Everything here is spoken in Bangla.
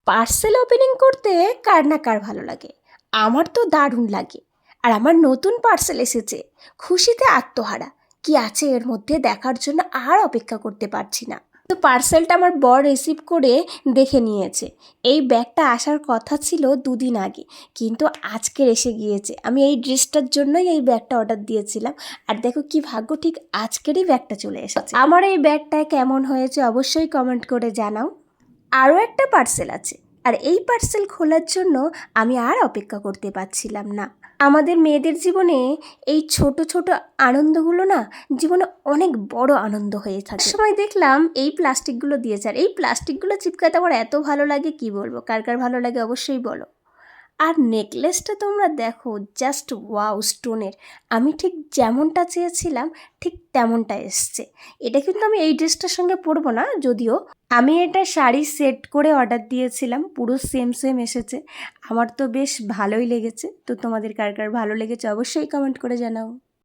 পার্সেল ওপেনিং করতে কার না কার ভালো লাগে। আমার তো দারুণ লাগে। আর আমার নতুন পার্সেল এসেছে, খুশিতে আত্মহারা। কি আছে এর মধ্যে দেখার জন্য আর অপেক্ষা করতে পারছি না। তো পার্সেলটা আমার বর রিসিভ করে দেখে নিয়েছে। এই ব্যাগটা আসার কথা ছিল 2 দিন আগে, কিন্তু আজকের এসে গিয়েছে। আমি এই ড্রেসটার জন্যই এই ব্যাগটা অর্ডার দিয়েছিলাম। আর দেখো কি ভাগ্য, ঠিক আজকেরই ব্যাগটা চলে এসেছে। আমার এই ব্যাগটা কেমন হয়েছে অবশ্যই কমেন্ট করে জানাও। আরও একটা পার্সেল আছে, আর এই পার্সেল খোলার জন্য আমি আর অপেক্ষা করতে পারছিলাম না। আমাদের মেয়েদের জীবনে এই ছোট ছোট আনন্দগুলো না জীবনে অনেক বড় আনন্দ হয়ে থাকে। সময় দেখলাম এই প্লাস্টিকগুলো দিয়েছে, আর এই প্লাস্টিকগুলো চিপকাতে আমার এত ভালো লাগে, কি বলবো। কার কার ভালো লাগে অবশ্যই বলো। আর নেকলেসটা তোমরা দেখো, জাস্ট ওয়াও স্টোনের। আমি ঠিক যেমনটা চেয়েছিলাম ঠিক তেমনটা এসছে। এটা কিন্তু আমি এই ড্রেসটার সঙ্গে পরবো না, যদিও আমি এটা শাড়ি সেট করে অর্ডার দিয়েছিলাম, পুরো সেম সেম এসেছে। আমার তো বেশ ভালোই লেগেছে। তো তোমাদের কার কার ভালো লেগেছে অবশ্যই কমেন্ট করে জানাও।